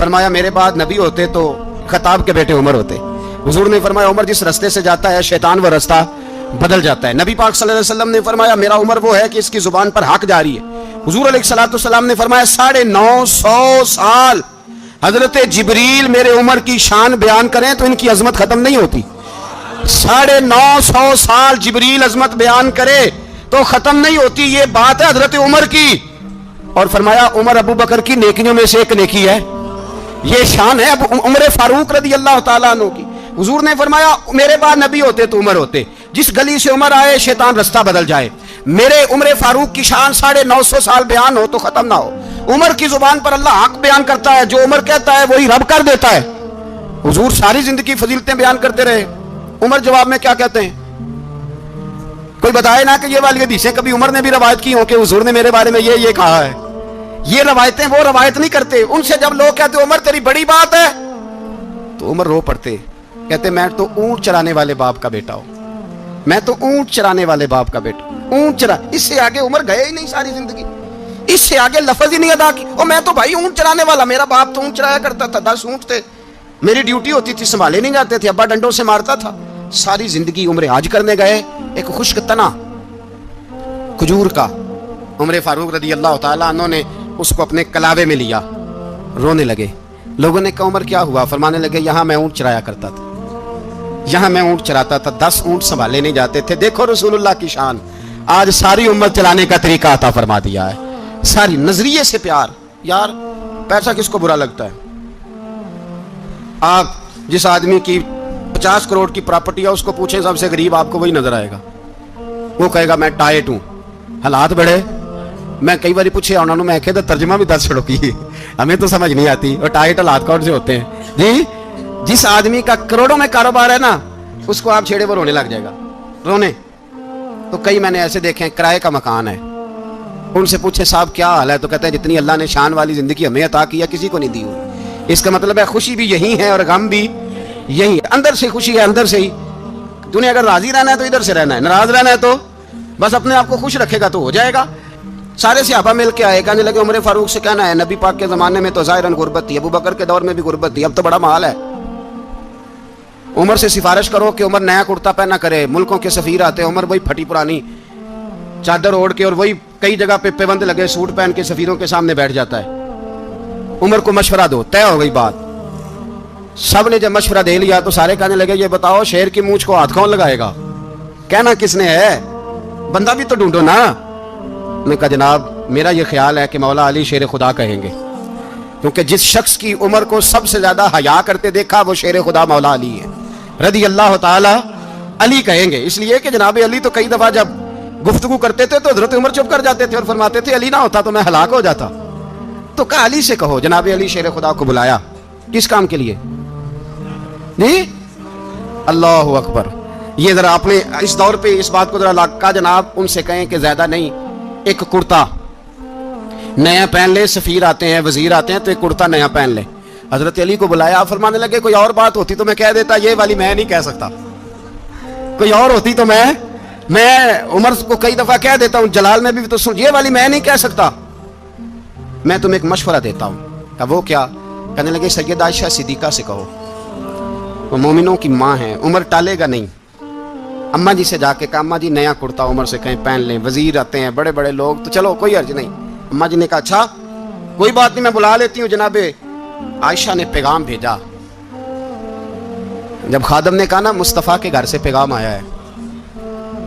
فرمایا میرے بعد نبی ہوتے تو خطاب کے بیٹے عمر ہوتے. حضور نے فرمایا عمر جس رستے سے جاتا ہے شیطان وہ رستہ بدل جاتا ہے. نبی پاک صلی اللہ علیہ وسلم نے فرمایا میرا عمر وہ ہے کہ اس کی زبان پر حق جاری ہے. حضور علیہ الصلوۃ والسلام نے فرمایا 950 سال حضرت جبریل میرے عمر کی شان بیان کریں تو ان کی عظمت ختم نہیں ہوتی. 950 سال جبریل عظمت بیان کرے تو ختم نہیں ہوتی. یہ بات ہے حضرت عمر کی. اور فرمایا عمر ابو بکر کی نیکیوں میں سے ایک نیکی ہے. یہ شان ہے عمر فاروق رضی اللہ تعالیٰ عنہ کی. حضور نے فرمایا میرے بعد نبی ہوتے تو عمر ہوتے. جس گلی سے عمر آئے شیطان رستہ بدل جائے. میرے عمر فاروق کی شان 950 سال بیان ہو تو ختم نہ ہو. عمر کی زبان پر اللہ حق بیان کرتا ہے. جو عمر کہتا ہے وہی رب کر دیتا ہے. حضور ساری زندگی فضیلتیں بیان کرتے رہے. عمر جواب میں کیا کہتے ہیں؟ کوئی بتائے نا کہ یہ والی حدیثیں کبھی عمر نے بھی روایت کی ہوں کہ حضور نے میرے بارے میں یہ کہا ہے. یہ روایتیں وہ روایت نہیں کرتے. ان سے جب لوگ کہتے عمر تیری بڑی بات ہے تو عمر رو پڑتے, کہتے میں تو اونٹ چرانے والے باپ کا بیٹا ہوں. میں تو اونٹ چرانے والے باپ کا بیٹا. اونٹ چرا, اس سے آگے عمر گئے ہی نہیں ساری زندگی. اس سے آگے لفظ ہی نہیں ادا کی. اور میں تو بھائی اونٹ چرانے والا, میرا باپ تو اونٹ چرایا کرتا تھا, 10 اونٹ تھے, میری ڈیوٹی ہوتی تھی, سنبھالے نہیں جاتے تھے, ابا ڈنڈوں سے مارتا تھا. ساری زندگی عمر حج کرنے گئے. ایک خشک تنا کھجور کا عمر فاروق رضی اللہ تعالیٰ عنہ نے اس کو اپنے کلاوے میں لیا, رونے لگے. لوگوں نے کہا عمر کیا ہوا؟ فرمانے لگے یہاں میں اونٹ چرایا کرتا تھا, یہاں میں اونٹ چراتا تھا, 10 اونٹ سنبھالے نہیں جاتے تھے. دیکھو رسول اللہ کی شان. آج ساری امت چلانے کا طریقہ عطا فرما دیا ہے. ساری نظریے سے پیار. یار پیسہ کس کو برا لگتا ہے؟ آپ جس آدمی کی 50 کروڑ کی پراپرٹی ہے اس کو پوچھیں سب سے غریب, آپ کو وہی نظر آئے گا. وہ کہے گا میں ٹائٹ ہوں, حالات بڑے. میں کئی بار پوچھے انہوں نے, میں کہتا ترجمہ بھی 10 چھڑو کی, ہمیں تو سمجھ نہیں آتی. اور ٹائٹ حالات کون سے ہوتے ہیں جی؟ جس آدمی کا کروڑوں میں کاروبار ہے نا, اس کو آپ چھیڑے وہ رونے لگ جائے گا. رونے تو کئی میں نے ایسے دیکھے ہیں, کرائے کا مکان ہے, ان سے پوچھے صاحب کیا حال ہے, تو کہتے ہیں جتنی اللہ نے شان والی زندگی ہمیں عطا کیا کسی کو نہیں دی ہوئی. اس کا مطلب ہے خوشی بھی یہی ہے اور غم بھی یہی ہے. اندر سے خوشی ہے, اندر سے ہی. دنیا اگر راضی رہنا ہے تو ادھر سے رہنا ہے, ناراض رہنا ہے تو بس اپنے آپ کو خوش رکھے گا تو ہو جائے گا. سارے صحابہ مل کے آئے, کہنے لگے عمر فاروق سے کہنا ہے نبی پاک کے زمانے میں تو ظاہراً غربت تھی, ابو بکر کے دور میں بھی غربت تھی, اب تو بڑا محال ہے. عمر سے سفارش کرو کہ عمر نیا کرتا پہنا کرے. ملکوں کے سفیر آتے, عمر وہی پھٹی پرانی چادر اوڑھ کے اور وہی کئی جگہ پہ پیوند لگے سوٹ پہن کے سفیروں کے سامنے بیٹھ جاتا ہے. عمر کو مشورہ دو, طے ہو گئی بات. سب نے جب مشورہ دے لیا تو سارے کہنے لگے یہ بتاؤ شیر کی مونچھ کو ہاتھ کون لگائے گا؟ کہنا کس نے ہے, بندہ بھی تو ڈھونڈو نا. میں کہا جناب میرا یہ خیال ہے کہ مولا علی شیر خدا کہیں گے, کیونکہ جس شخص کی عمر کو سب سے زیادہ حیا کرتے دیکھا وہ شیر خدا مولا علی ہے رضی اللہ تعالی. علی کہیں گے اس لیے کہ جناب علی تو کئی دفعہ جب گفتگو کرتے تھے تو حضرت عمر چپ کر جاتے تھے اور فرماتے تھے علی نہ ہوتا تو میں ہلاک ہو جاتا. تو کہا علی سے کہو. جناب علی شیر خدا کو بلایا, کس کام کے لیے؟ نہیں, اللہ اکبر. یہ ذرا آپ نے اس دور پہ اس بات کو ذرا کہا جناب ان سے کہیں کہ زیادہ نہیں, ایک کرتا نیا پہن لے. سفیر آتے ہیں, وزیر آتے ہیں, تو ایک کرتا نیا پہن لے. حضرت علی کو بلایا, فرمانے لگے کوئی اور بات ہوتی تو میں کہہ دیتا, یہ والی میں نہیں کہہ سکتا. کوئی اور ہوتی تو میں عمر کو کئی دفعہ کہہ دیتا ہوں, جلال میں بھی تو سن, یہ والی میں نہیں کہہ سکتا. میں تمہیں ایک مشورہ دیتا ہوں. کہ وہ کیا؟ کہنے لگے سیدہ عائشہ صدیقہ سے کہو, وہ مومنوں کی ماں ہیں, عمر ٹالے گا نہیں. اماں جی سے جا کے کہا اماں جی نیا کرتا عمر سے کہیں پہن لیں, وزیر آتے ہیں بڑے بڑے لوگ, تو چلو کوئی عرض نہیں. اماں جی نے کہا اچھا کوئی بات نہیں میں بلا لیتی ہوں. جناب عائشہ نے پیغام بھیجا. جب خادم نے کہا نا مصطفیٰ کے گھر سے پیغام آیا ہے,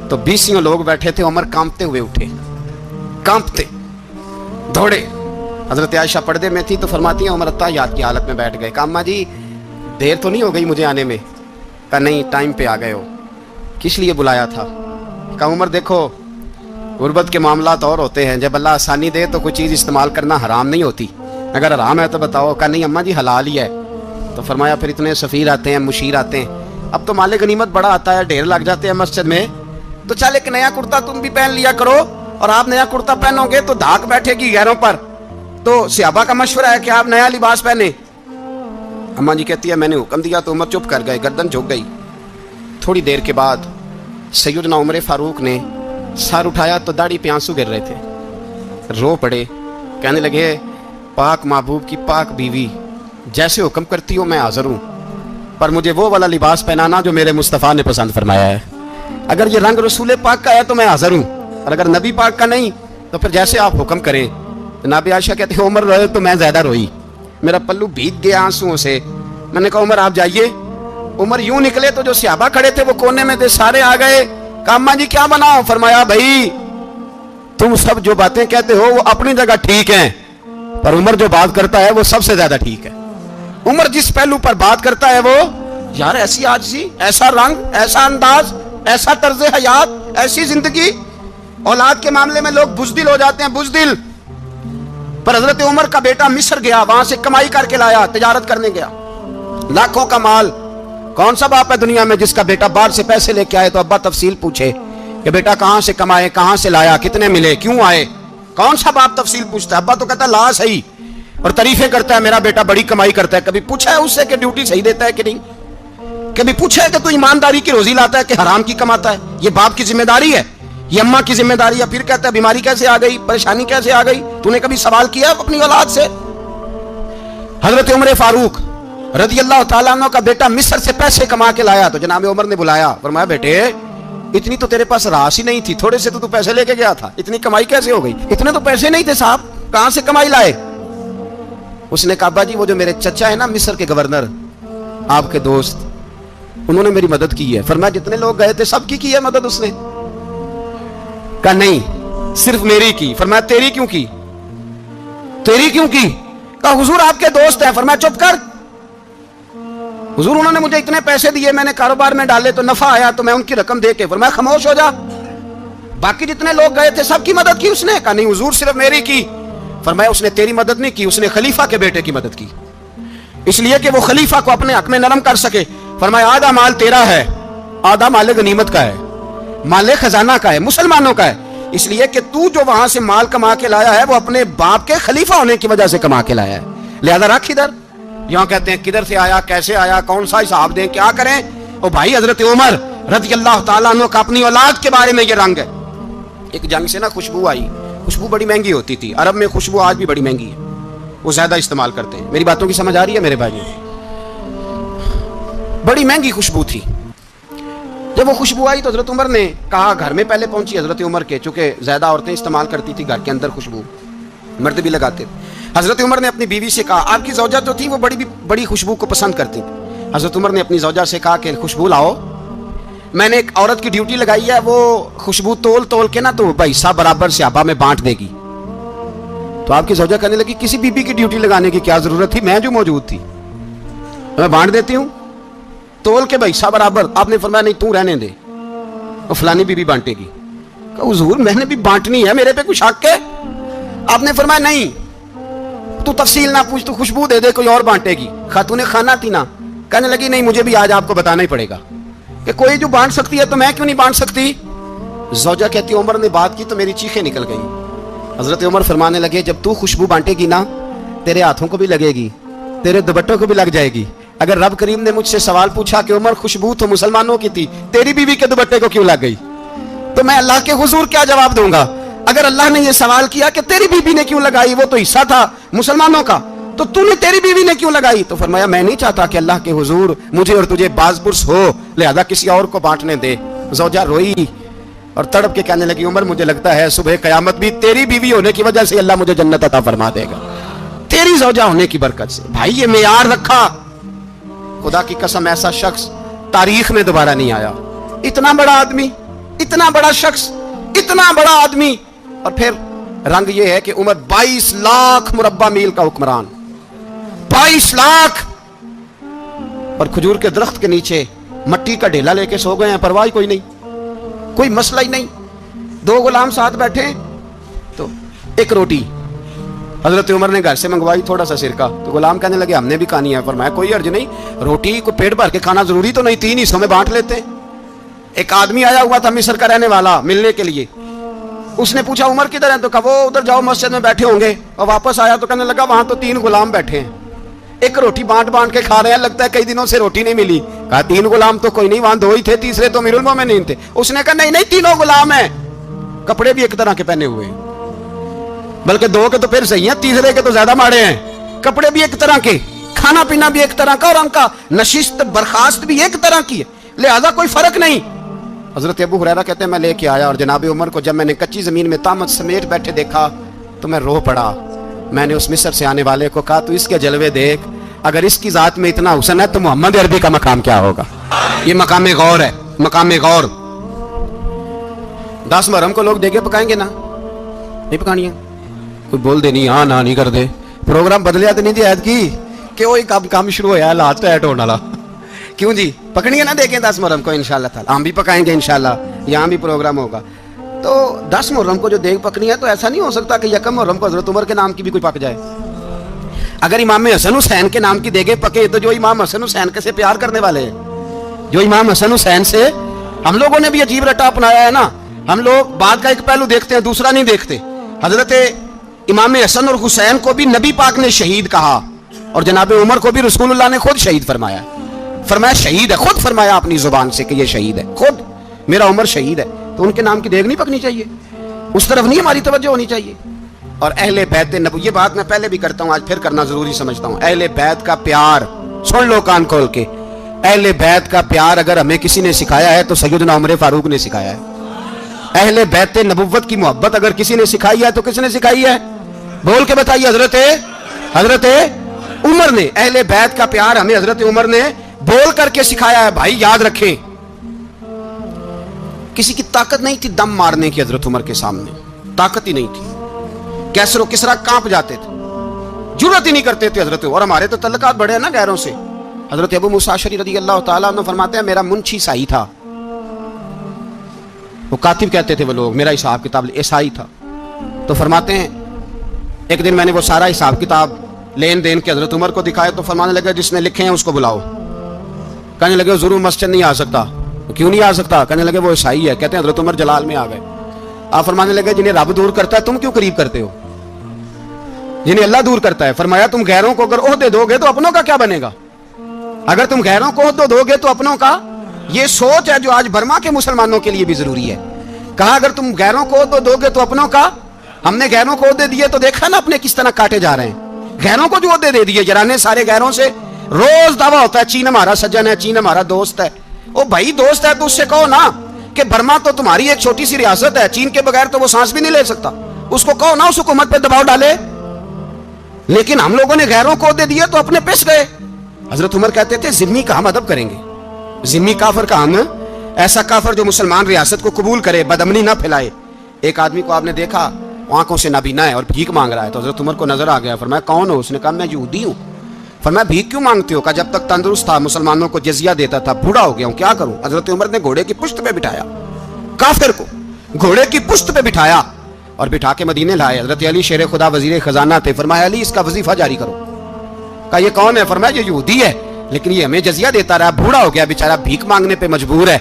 تو 20 لوگ بیٹھے تھے. عمر کانپتے ہوئے اٹھے, کانپتے دوڑے. حضرت عائشہ پردے میں تھی تو فرماتی ہیں عمر اتحیات کی حالت میں بیٹھ گئے. کہا اماں جی دیر تو نہیں ہو گئی مجھے آنے میں؟ کہا نہیں ٹائم پہ آ گئے ہو. کس لیے بلایا تھا؟ کہا عمر دیکھو غربت کے معاملات اور ہوتے ہیں, جب اللہ آسانی دے تو کوئی چیز استعمال کرنا حرام نہیں ہوتی, اگر حرام ہے تو بتاؤ. کہا نہیں اماں جی حلال ہی ہے. تو فرمایا پھر اتنے سفیر آتے ہیں, مشیر آتے ہیں, اب تو مال غنیمت بڑا آتا ہے, ڈھیر لگ جاتے ہیں مسجد میں, تو چل ایک نیا کرتا تم بھی پہن لیا کرو. اور آپ نیا کرتا پہنو گے تو دھاک بیٹھے گی غیروں پر. تو صحابہ کا مشورہ ہے کہ آپ نیا لباس پہنے. اماں جی کہتی ہے میں نے حکم دیا تو عمر چپ کر گئے, گردن جھک گئی. تھوڑی دیر کے بعد سیدنا عمر فاروق نے سر اٹھایا تو داڑھی پہ آنسو گر رہے تھے, رو پڑے. کہنے لگے پاک محبوب کی پاک بیوی جیسے حکم کرتی ہو میں حاضر ہوں، پر مجھے وہ والا لباس پہنانا جو میرے مصطفیٰ نے پسند فرمایا ہے۔ اگر یہ رنگ رسول پاک کا ہے تو میں حاضر ہوں، اور اگر نبی پاک کا نہیں تو پھر جیسے آپ حکم کریں۔ جناب عائشہ کہتے ہیں عمر روئے تو میں زیادہ روئی، میرا پلو بھیگ گیا آنسوؤں سے۔ میں نے کہا عمر آپ جائیے۔ عمر یوں نکلے تو جو صحابہ کھڑے تھے وہ کونے میں تھے، سارے آ گئے، کہا اماں جی کیا بناؤ؟ فرمایا بھائی تم سب جو باتیں کہتے ہو وہ اپنی جگہ ٹھیک ہیں، پر عمر جو بات کرتا ہے وہ سب سے زیادہ ٹھیک ہے۔ عمر جس پہلو پر بات کرتا ہے وہ، یار ایسی عاجزی، ایسا رنگ، ایسا انداز، ایسا طرز حیات، ایسی زندگی۔ اولاد کے معاملے میں لوگ بزدل ہو جاتے ہیں، بزدل، پر حضرت عمر کا بیٹا مصر گیا، وہاں سے کمائی کر کے لایا، تجارت کرنے گیا، لاکھوں کا مال۔ کون سا باپ ہے دنیا میں جس کا بیٹا باہر سے پیسے لے کے آئے تو ابا تفصیل پوچھے کہ بیٹا کہاں سے کمائے، کہاں سے لایا، کتنے ملے، کیوں آئے؟ کون سا باپ تفصیل پوچھتا ہے؟ ابا تو کہتا ہے لا صحیح، اور تعریفیں کرتا ہے میرا بیٹا بڑی کمائی کرتا ہے۔ کبھی پوچھا ہے اس سے کہ ڈیوٹی صحیح دیتا ہے کہ نہیں؟ کبھی پوچھا ہے کہ تو ایمانداری کی روزی لاتا ہے کہ حرام کی کماتا ہے؟ یہ باپ کی ذمہ داری ہے، یہ اماں کی ذمہ داری ہے۔ پھر کہتا ہے بیماری کیسے آ گئی، پریشانی کیسے آ گئی؟ تو نے کبھی سوال کیا اپنی اولاد سے؟ حضرت عمر فاروق رضی اللہ تعالیٰ عنہ کا بیٹا مصر سے پیسے کما کے لایا تو جناب عمر نے بلایا، فرمایا بیٹے اتنی تو تیرے پاس راس ہی نہیں تھی، تھوڑے سے تو پیسے لے کے گیا تھا، اتنی کمائی کیسے ہو گئی؟ اتنے تو پیسے نہیں تھے صاحب، کہاں سے کمائی لائے؟ اس نے کہا ابا جی وہ جو میرے چچا ہے نا مصر کے گورنر، آپ کے دوست، انہوں نے میری مدد کی ہے۔ فرمایا جتنے لوگ گئے تھے سب کی ہے مدد اس نے؟ کہا نہیں صرف میری کی۔ فرمایا تیری کیوں کی؟ تیری کیوں کی؟ کہا حضور آپ کے دوست ہیں۔ فرمایا چپ کر، حضور انہوں نے مجھے اتنے پیسے دیے، میں نے کاروبار میں ڈالے تو نفع آیا تو میں ان کی رقم دے کے۔ فرمایا خاموش ہو جا، باقی جتنے لوگ گئے تھے سب کی مدد کی اس نے؟ کہا نہیں حضور صرف میری کی۔ فرمایا اس نے تیری مدد نہیں کی، اس نے خلیفہ کے بیٹے کی مدد کی، اس لیے کہ وہ خلیفہ کو اپنے حق میں نرم کر سکے۔ فرمایا آدھا مال تیرا ہے، آدھا مال غنیمت کا ہے، مال خزانہ کا ہے، مسلمانوں کا ہے، اس لیے کہ تو جو وہاں سے مال کما کے لایا ہے وہ اپنے باپ کے خلیفہ ہونے کی وجہ سے کما کے لایا ہے، لہذا رکھ ادھر۔ یہاں کہتے ہیں کدھر سے آیا، کیسے آیا، کون سا حساب دیں، کیا کریں؟ او بھائی حضرت عمر رضی اللہ تعالیٰ عنہ کا اپنی اولاد کے بارے میں یہ رنگ ہے۔ ایک جنگ سے نا خوشبو آئی، خوشبو بڑی مہنگی ہوتی تھی، عرب میں خوشبو آج بھی بڑی مہنگی ہے، وہ زیادہ استعمال کرتے ہیں۔ میری باتوں کی سمجھ آ رہی ہے میرے بھائی؟ بڑی مہنگی خوشبو تھی۔ جب وہ خوشبو آئی تو حضرت عمر نے کہا، گھر میں پہلے پہنچی حضرت عمر کے، چونکہ زیادہ عورتیں استعمال کرتی تھی گھر کے اندر خوشبو، مرد بھی لگاتے تھے۔ حضرت عمر نے اپنی بیوی سے کہا، آپ کی زوجہ جو تھی وہ بڑی خوشبو کو پسند کرتی تھی۔ حضرت عمر نے اپنی زوجہ سے کہا کہ خوشبو لاؤ، میں نے ایک عورت کی ڈیوٹی لگائی ہے، وہ خوشبو تول کے نا تو حصہ برابر صحابہ میں بانٹ دے گی۔ تو آپ کی زوجہ کہنے لگی کسی بی بی کی ڈیوٹی لگانے کی کیا ضرورت تھی، میں جو موجود تھی میں بانٹ دیتی ہوں تول کے حصہ برابر۔ آپ نے فرمایا نہیں تو رہنے دے، اور فلانی بی بی بانٹے گی۔ کہا حضور میں نے بھی بانٹنی ہے، میرے پہ کچھ حق ہے؟ آپ نے فرمایا نہیں تو تفصیل نہ پوچھ، تو خوشبو دے دے، کوئی اور بانٹے گی۔ خاتون خانہ تھی نا، کہنے لگی نہیں مجھے بھی آج آپ کو بتانا ہی پڑے گا کہ کوئی جو بانٹ سکتی ہے تو میں کیوں نہیں بانٹ سکتی؟ زوجہ کہتی عمر نے بات کی تو میری چیخیں نکل گئیں۔ حضرت عمر فرمانے لگے جب تو خوشبو بانٹے گی نا تیرے ہاتھوں کو بھی لگے گی، تیرے دوپٹوں کو بھی لگ جائے گی۔ اگر رب کریم نے مجھ سے سوال پوچھا کہ عمر خوشبو تو مسلمانوں کی تھی، تیری بیوی کے دوپٹے کو کیوں لگ گئی، تو میں اللہ کے حضور کیا جواب دوں گا؟ اگر اللہ نے یہ سوال کیا کہ تیری بیوی نے کیوں لگائی، وہ تو حصہ تھا مسلمانوں کا، تو تو نے تیری بیوی نے کیوں لگائی؟ تو فرمایا میں نہیں چاہتا کہ اللہ کے حضور مجھے اور تجھے باز پرس ہو، لہذا کسی اور کو بانٹنے دے۔ زوجہ روئی اور تڑپ کے کہنے لگی عمر مجھے لگتا ہے صبح قیامت بھی تیری بیوی ہونے کی وجہ سے اللہ مجھے جنت عطا فرما دے گا، تیری زوجہ ہونے کی برکت سے۔ بھائی یہ معیار رکھا، خدا کی قسم ایسا شخص تاریخ میں دوبارہ نہیں آیا۔ اتنا بڑا آدمی، اتنا بڑا شخص، اتنا بڑا آدمی، اور پھر رنگ یہ ہے کہ عمر 22 لاکھ مربع میل کا حکمران، 22 لاکھ، اور کھجور کے درخت کے نیچے مٹی کا ڈھیلا لے کے سو گئے ہیں، پرواہ کوئی نہیں، کوئی مسئلہ ہی نہیں۔ 2 غلام ساتھ بیٹھے تو ایک روٹی حضرت عمر نے گھر سے منگوائی، تھوڑا سا سرکہ، تو غلام کہنے لگے ہم نے بھی کھانی ہے۔ فرمایا کوئی حرج نہیں، روٹی کو پیٹ بھر کے کھانا ضروری تو نہیں، 3 حصوں میں بانٹ لیتے۔ ایک آدمی آیا ہوا تھا مصر کا رہنے والا ملنے کے لیے، اس نے پوچھا عمر کدھر ہیں، تو کہا وہ ادھر جاؤ مسجد میں بیٹھے ہوں گے، اور واپس آیا تو کہنے لگا وہاں تو 3 غلام بیٹھے ہیں، ایک روٹی بانٹ کے کھا رہے ہیں، لگتا ہے کئی دنوں سے روٹی نہیں ملی۔ کہا 3 غلام تو کوئی نہیں، وہاں 2 ہی تھے، تیسرے تو امیر المومنین تھے۔ اس نے کہا نہیں 3 غلام ہیں، کپڑے بھی ایک طرح کے پہنے ہوئے ہیں، بلکہ 2 کے تو پھر صحیح ہیں، تیسرے کے تو زیادہ ماڑے ہیں، کپڑے بھی ایک طرح کے، کھانا پینا بھی ایک طرح کا اور ان کا نشست برخاست بھی ایک طرح کی ہے، لہذا کوئی فرق نہیں۔ حضرت ابو ہریرہ کہتے ہیں میں لے کے آیا اور جناب عمر کو جب میں نے کچی زمین میں تامت سمیٹ بیٹھے دیکھا تو میں رو پڑا۔ میں نے اس مصر سے آنے والے کو کہا تو اس کے جلوے دیکھ، اگر اس کی ذات میں اتنا حسن ہے تو محمد عربی کا مقام کیا ہوگا؟ یہ مقام غور ہے، مقام غور۔ 10 محرم کو لوگ دیگے پکائیں گے نا؟ نہیں پکانی ہے؟ کوئی بول دے نہیں ہاں نہ نہیں کر دے، پروگرام بدلیا تو نہیں دی عید کی کہ وہی کام شروع ہوا ہے لاسٹ ایٹ ہونے والا، کیوں جی؟ پکڑی ہے نا، دیکھیں 10 محرم کو انشاءاللہ تعالی ہم بھی پکائیں گے انشاءاللہ، یہاں بھی پروگرام ہوگا۔ تو 10 محرم کو جو دیگ پکنی ہے تو ایسا نہیں ہو سکتا کہ 1 محرم کو حضرت عمر کے نام کی بھی کوئی پک جائے۔ اگر امام حسن حسین کے نام کی دیگیں پکے تو جو امام حسن حسین سے پیار کرنے والے ہیں، جو امام حسن حسین سے، ہم لوگوں نے بھی عجیب رٹا اپنایا ہے نا، ہم لوگ بعد کا ایک پہلو دیکھتے ہیں دوسرا نہیں دیکھتے۔ حضرت امام حسن اور حسین کو بھی نبی پاک نے شہید کہا اور جناب عمر کو بھی رسول اللہ نے خود شہید فرمایا، فرمایا شہید ہے، خود فرمایا اپنی زبان سے کہ یہ شہید ہے، خود میرا عمر شہید ہے، تو ان کے نام کی دیگ نہیں پکنی چاہیے، اس طرف نہیں ہماری توجہ ہونی چاہیے۔ اور اہل بیت نبوی، یہ بات میں پہلے بھی کرتا ہوں آج پھر کرنا ضروری سمجھتا ہوں، اہل بیت کا پیار سن لو کان کھول کے، اہل بیت کا پیار اگر ہمیں کسی نے سکھایا ہے تو سیدنا عمر فاروق نے سکھایا ہے۔ اہل بیت نبوت کی محبت اگر کسی نے سکھائی ہے تو کس نے سکھائی ہے؟ بول کے بتائیے، حضرت عمر نے۔ اہل بیت کا پیار ہمیں حضرت عمر نے بول کر کے سکھایا ہے۔ بھائی یاد رکھیں، کسی کی طاقت نہیں تھی دم مارنے کی حضرت عمر کے سامنے، طاقت ہی نہیں تھی، کیسر و کسرا کانپ جاتے تھے، جرأت ہی نہیں کرتے تھے حضرت۔ اور ہمارے تو تعلقات بڑے ہیں نا غیروں سے۔ حضرت ابو موسیٰ اشعری رضی اللہ تعالیٰ عنہ فرماتے ہیں میرا منشی عیسائی تھا، وہ کاتب کہتے تھے وہ لوگ، میرا حساب کتاب عیسائی تھا۔ تو فرماتے ہیں ایک دن میں نے وہ سارا حساب کتاب لین دین کے حضرت عمر کو دکھایا تو فرمانے لگے جس نے لکھے ہیں اس کو بلاؤ۔ کہنے لگے ضرور مسجد نہیں آ سکتا، کیوں نہیں آ سکتا؟ کہنے لگے وہ عیسائی ہے۔ کہتے ہیں حضرت عمر جلال میں آ گئے، آپ فرمانے لگے جنہیں رب دور کرتا ہے تم کیوں قریب کرتے ہو؟ جنہیں اللہ دور کرتا ہے۔ فرمایا تم غیروں کو اگر عہدے دو گے تو اپنوں کا کیا بنے گا؟ اگر تم غیروں کو عہدے دو گے تو اپنوں کا، یہ سوچ ہے جو آج برما کے مسلمانوں کے لیے بھی ضروری ہے۔ کہا اگر تم غیروں کو عہدے دو گے تو اپنوں کا۔ ہم نے غیروں کو عہدے دیے تو دیکھا نا اپنے کس طرح کاٹے جا رہے ہیں۔ غیروں کو جو عہدے دے دیے، جرانے سارے غیروں سے روز دعویٰ ہوتا ہے چین ہمارا سجن ہے، چین ہمارا دوست ہے۔ او بھائی دوست ہے تو اس سے کہو نا کہ برما تو تمہاری ایک چھوٹی سی ریاست ہے، چین کے بغیر تو وہ سانس بھی نہیں لے سکتا، اس کو کہو نا اس حکومت پہ دباؤ ڈالے۔ لیکن ہم لوگوں نے غیروں کو عہدے دیے تو اپنے پس گئے۔ حضرت عمر کہتے تھے ذمہ کا ہم ادب کریں گے، ذمہ کافر کا ہم، ایسا کافر جو مسلمان ریاست کو قبول کرے، بدامنی نہ پھیلائے۔ ایک آدمی کو آپ نے دیکھا آنکھوں سے نابینا ہے اور بھیک مانگ رہا ہے، تو حضرت عمر کو نظر آ گیا، فرمایا کون ہو؟ اس نے کہا میں یہودی ہوں۔ فرمایا بھیک کیوں مانگتے ہو؟ کہا جب تک تندرست تھا مسلمانوں کو جزیہ دیتا تھا، بوڑھا ہو گیا ہوں کیا کروں؟ حضرت عمر نے گھوڑے کی پشت پہ بٹھایا، کافر کو گھوڑے کی پشت پہ بٹھایا اور بٹھا کے مدینے لائے۔ حضرت علی شیر خدا وزیر خزانہ تھے، فرمایا علی اس کا وظیفہ جاری کرو۔ کہا یہ کون ہے؟ فرمایا یہ یہودی ہے لیکن یہ ہمیں جزیہ دیتا رہا، بوڑھا ہو گیا بیچارہ، بھیک مانگنے پہ مجبور ہے،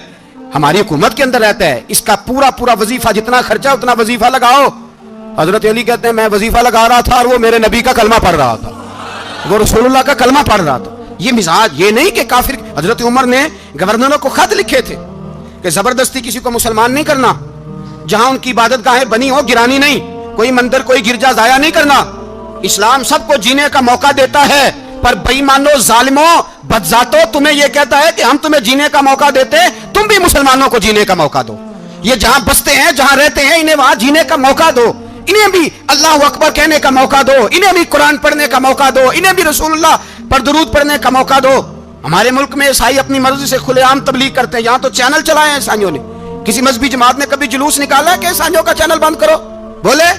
ہماری حکومت کے اندر رہتا ہے، اس کا پورا وظیفہ جتنا خرچہ اتنا وظیفہ لگاؤ۔ حضرت علی کہتے ہیں میں وظیفہ لگا رہا تھا اور وہ میرے نبی کا کلمہ پڑھ رہا تھا، وہ رسول اللہ کا کلمہ پڑھ رہا تھا۔ یہ مزاج، یہ نہیں کہ کافر۔ حضرت عمر نے گورنروں کو خط لکھے تھے کہ زبردستی کسی کو مسلمان نہیں کرنا، جہاں ان کی عبادت گاہیں بنی ہو گرانی نہیں، کوئی مندر کوئی گرجا ضائع نہیں کرنا۔ اسلام سب کو جینے کا موقع دیتا ہے، پر بے ایمانوں ظالموں بدذاتوں تمہیں یہ کہتا ہے کہ ہم تمہیں جینے کا موقع دیتے، تم بھی مسلمانوں کو جینے کا موقع دو۔ یہ جہاں بستے ہیں جہاں رہتے ہیں انہیں وہاں جینے کا موقع دو، انہیں بھی اللہ اکبر کہنے کا موقع دو، انہیں بھی قرآن پڑھنے کا موقع دو، انہیں بھی رسول اللہ پر درود پڑھنے کا موقع دو۔ ہمارے ملک میں عیسائی اپنی مرضی سے کھلے عام تبلیغ کرتے ہیں، یہاں تو چینل چلائے ہیں عیسائیوں نے۔ کسی مذہبی جماعت نے کبھی جلوس نکالا ہے کہ عیسائیوں کا چینل بند کرو؟ بولے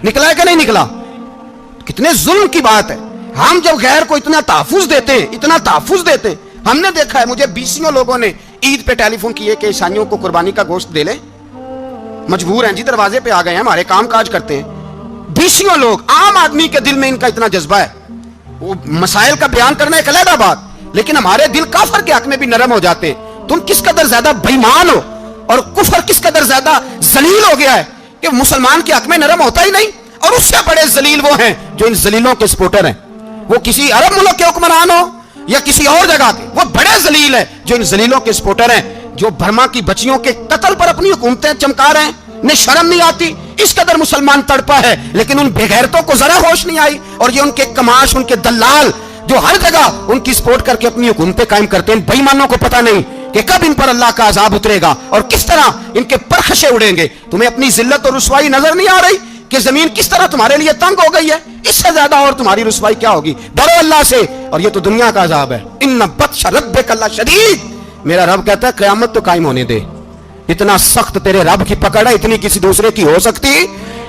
نکلا ہے کہ نہیں نکلا؟ کتنے ظلم کی بات ہے۔ ہم جب غیر کو اتنا تحفظ دیتے ہیں، اتنا تحفظ دیتے ہیں، ہم نے دیکھا ہے مجھے 20 لوگوں نے عید پہ ٹیلی فون کیے کہ عیسائیوں کو قربانی کا گوشت دے لیں، مجبور ہیں جی، دروازے پہ آ گئے ہیں، ہمارے کام کاج کرتے ہیں۔ 20 لوگ، عام آدمی کے دل میں ان کا اتنا جذبہ ہے، وہ مسائل کا بیان کرنا ایک علیحدہ بات، لیکن ہمارے دل کافر کے حق میں بھی نرم ہو جاتے ہیں۔ تم کس قدر زیادہ بےایمان ہو اور کفر کس قدر زیادہ ذلیل ہو گیا ہے کہ مسلمان کے حق میں نرم ہوتا ہی نہیں۔ اور اس سے بڑے ذلیل وہ ہیں جو ان ذلیلوں کے سپورٹر ہیں، وہ کسی عرب ملک کے حکمران ہو یا کسی اور جگہ کے، وہ بڑے ذلیل ہیں جو ان ذلیلوں کے سپورٹر ہیں، جو برما کی بچیوں کے قتل پر اپنی حکومتیں چمکا رہے ہیں۔ انہیں شرم نہیں آتی، اس قدر مسلمان تڑپا ہے لیکن ان بے غیرتوں کو ذرا ہوش نہیں آئی، اور یہ ان کے کماش، ان کے دلال جو ہر جگہ ان کی سپورٹ کر کے اپنی حکومتیں قائم کرتے ہیں. بےایمانوں کو پتہ نہیں کہ کب ان پر اللہ کا عذاب اترے گا اور کس طرح ان کے پرخشے اڑیں گے. تمہیں اپنی ذلت اور رسوائی نظر نہیں آ رہی کہ زمین کس طرح تمہارے لیے تنگ ہو گئی ہے؟ اس سے زیادہ اور تمہاری رسوائی کیا ہوگی؟ ڈرو اللہ سے. اور یہ تو دنیا کا عذاب ہے. ان بطش ربک لشدید. میرا رب کہتا ہے قیامت تو قائم ہونے دے. اتنا سخت تیرے رب کی پکڑ ہے اتنی کسی دوسرے کی ہو سکتی؟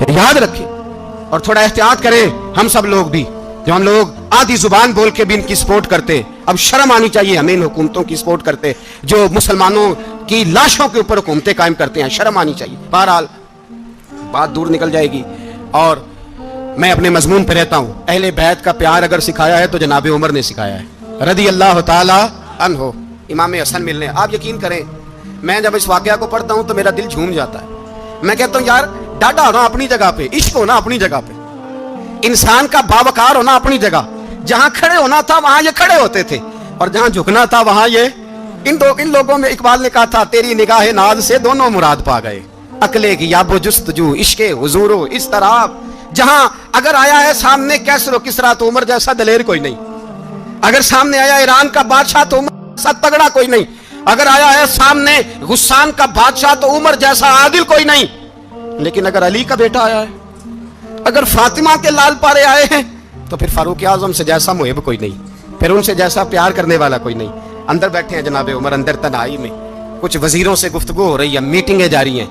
یاد رکھیں اور تھوڑا احتیاط کریں. ہم سب لوگ بھی جو ہم لوگ آدھی زبان بول کے بھی ان کی سپورٹ کرتے, اب شرم آنی چاہیے ہمیں ان حکومتوں کی سپورٹ کرتے جو مسلمانوں کی لاشوں کے اوپر حکومتیں قائم کرتے ہیں. شرم آنی چاہیے. بہرحال بات دور نکل جائے گی اور میں اپنے مضمون پہ رہتا ہوں. اہل بیت کا پیار اگر سکھایا ہے تو جناب عمر نے سکھایا ہے رضی اللہ تعالی عنہ. امام حسن ملنے, آپ یقین کریں میں جب اس واقعہ کو پڑھتا ہوں تو میرا دل جھوم جاتا ہے. میں کہتا ہوں یار ڈاڈا ہونا اپنی جگہ پہ, عشق ہونا اپنی جگہ پہ, انسان کا باوقار ہونا اپنی جگہ. جہاں کھڑے ہونا تھا وہاں یہ کھڑے ہوتے تھے اور جہاں جھکنا تھا وہاں یہ. ان لوگوں میں اقبال نے کہا تھا تیری نگاہ ناز سے دونوں مراد پا گئے. عقلے کی یاب و جستجو عشق حضور و اضطراب. جہاں اگر آیا ہے سامنے کیسر و کسرا تو عمر جیسا دلیر کوئی نہیں. اگر سامنے آیا ایران کا بادشاہ تو عمر جیسا تگڑا کوئی نہیں. اگر آیا ہے سامنے غسان کا بادشاہ تو عمر جیسا عادل کوئی نہیں. لیکن اگر علی کا بیٹا آیا ہے, اگر فاطمہ کے لال پارے آئے ہیں تو پھر فاروق اعظم سے جیسا محب کوئی نہیں, پھر ان سے جیسا پیار کرنے والا کوئی نہیں. اندر بیٹھے ہیں جناب عمر, اندر تنہائی میں کچھ وزیروں سے گفتگو ہو رہی ہے, میٹنگیں جاری ہیں.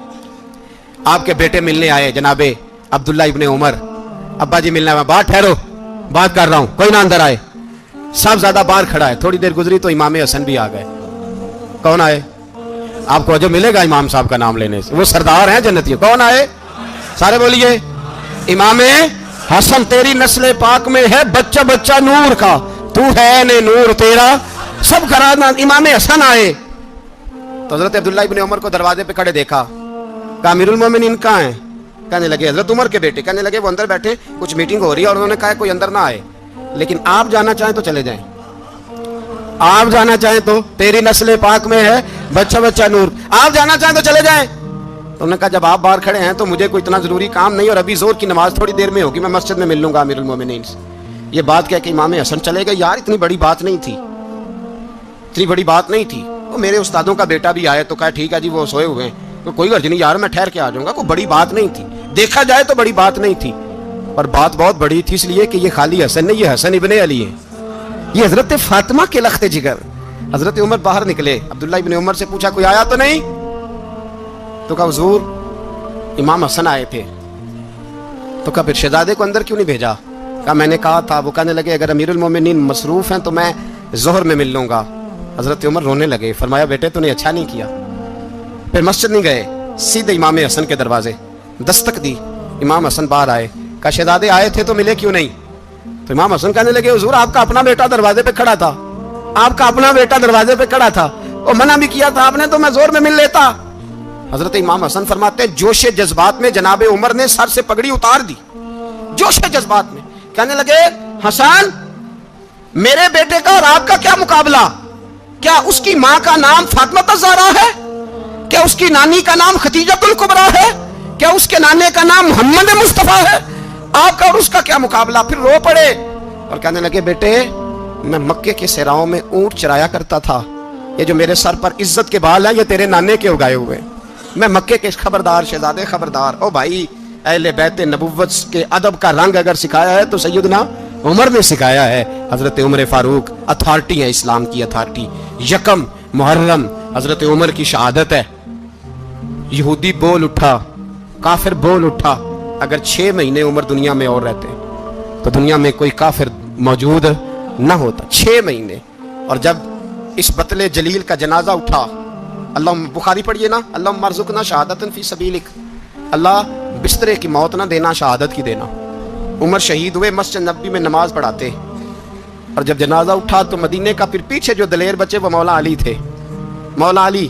آپ کے بیٹے ملنے آئے جناب عبداللہ ابن عمر. ابا جی ملنا ہے. بات ٹھہرو, بات کر رہا ہوں, کوئی نہ اندر آئے. سب زیادہ باہر کھڑا ہے. تھوڑی دیر گزری تو امام حسن بھی آ گئے. کون آئے؟ آپ کو جو ملے گا امام صاحب کا نام لینے سے, وہ سردار ہیں جنتی. کون آئے؟ سارے بولیے. امام حسن تیری نسل پاک میں ہے بچہ بچہ نور کا, تو ہے نے نور تیرا سب گھرانا. امام حسن آئے تو حضرت عبداللہ ابن عمر کو دروازے پہ کھڑے دیکھا. کہا امیر المومنین کہاں ہیں؟ کہنے لگے حضرت عمر کے بیٹے. کہنے لگے وہ اندر بیٹھے, کچھ میٹنگ ہو رہی ہے اور انہوں نے کہا کوئی اندر نہ آئے, لیکن آپ جانا چاہیں تو چلے جائیں. آپ جانا چاہیں تو تیری نسل پاک میں ہے بچہ بچہ نور, آپ جانا چاہیں تو چلے جائیں. تو انہوں نے کہا جب آپ باہر کھڑے ہیں تو مجھے کوئی اتنا ضروری کام نہیں اور ابھی زور کی نماز تھوڑی دیر میں ہوگی, میں مسجد میں مل لوں گا امیر المومنین سے. یہ بات کہہ کے امام حسن چلے گئے. یار اتنی بڑی بات نہیں تھی, اتنی بڑی بات نہیں تھی. وہ میرے استادوں کا بیٹا بھی آئے تو کہا ٹھیک ہے جی وہ سوئے ہوئے ہیں, کوئی غرض نہیں یار میں ٹھہر کے آ جاؤں گا. کوئی بڑی بات نہیں تھی, دیکھا جائے تو بڑی بات نہیں تھی, پر بات بہت بڑی تھی اس لیے کہ یہ خالی حسن نہیں, یہ حسن ابن علی ہے, یہ حضرت فاطمہ کے لخت جگر. حضرت عمر باہر نکلے, عبداللہ ابن عمر سے پوچھا کوئی آیا تو نہیں؟ تو کہا حضور امام حسن آئے تھے. تو کہا پھر شہزادے کو اندر کیوں نہیں بھیجا؟ کہا میں نے کہا تھا. وہ کہنے لگے اگر امیر المومنین مصروف ہیں تو میں ظہر میں مل لوں گا. حضرت عمر رونے لگے. فرمایا بیٹے تو نے اچھا نہیں کیا. پھر مسجد نہیں گئے, سیدھے امام حسن کے دروازے دستک دی. امام حسن باہر آئے. کہا شہزادے آئے تھے تو ملے کیوں نہیں؟ تو امام حسن کہنے لگے حضور آپ کا اپنا بیٹا دروازے پہ کھڑا تھا, آپ کا اپنا بیٹا دروازے پہ کھڑا تھا, اور منع بھی کیا تھا آپ نے تو میں زور میں مل لیتا. حضرت امام حسن فرماتے ہیں جوش جذبات میں جناب عمر نے سر سے پگڑی اتار دی, جوش جذبات میں. کہنے لگے حسن میرے بیٹے کا اور آپ کا کیا مقابلہ؟ کیا اس کی ماں کا نام فاطمہ الزہرا ہے؟ کیا اس کی نانی کا نام خدیجہ الکبریٰ ہے؟ کیا اس کے نانے کا نام محمد مصطفیٰ ہے؟ آپ کا اور اس کا کیا مقابلہ؟ پھر رو پڑے اور کہنے لگے بیٹے میں مکے کے صحراؤں میں اونٹ چرایا کرتا تھا, یہ جو میرے سر پر عزت کے بال ہیں یہ تیرے نانے کے اگائے ہوئے. میں مکے کے خبردار شہزادے خبردار. او بھائی اہل بیت نبوت کے ادب کا رنگ اگر سکھایا ہے تو سیدنا عمر نے سکھایا ہے. حضرت عمر فاروق اتھارٹی ہے, اسلام کی اتھارٹی. یکم محرم حضرت عمر کی شہادت ہے. یہودی بول اٹھا, کافر بول اٹھا. اگر 6 مہینے عمر دنیا میں اور رہتے تو دنیا میں کوئی کافر موجود نہ ہوتا. 6 مہینے. اور جب اس بطل جلیل کا جنازہ اٹھا, اللہ بخاری پڑھیے نا, اللہ مرزقنا شہادت فی سبیلک, اللہ بسترے کی موت نہ دینا شہادت کی دینا. عمر شہید ہوئے, مسجد نبی میں نماز پڑھاتے, اور جب جنازہ اٹھا تو مدینے کا پھر پیچھے جو دلیر بچے وہ مولا علی تھے. مولا علی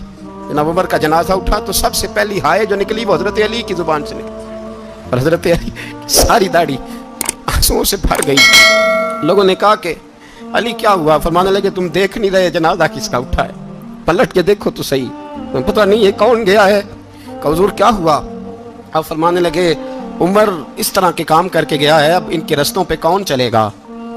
جناب عمر کا جنازہ اٹھا تو سب سے پہلی ہائے جو نکلی وہ حضرت علی کی زبان سے نکلی, اور حضرت علی ساری داڑھی آنسوؤں سے بھر گئی. لوگوں نے کہا کہ علی کیا ہوا؟ فرمانے لگے تم دیکھ نہیں رہے جنازہ کس کا اٹھا ہے, پلٹ کے دیکھو تو صحیح, پتہ نہیں یہ کون گیا ہے. کہ حضور کیا ہوا؟ اب فرمانے لگے عمر اس طرح کے کام کر کے گیا ہے, اب ان کے رستوں پہ کون چلے گا؟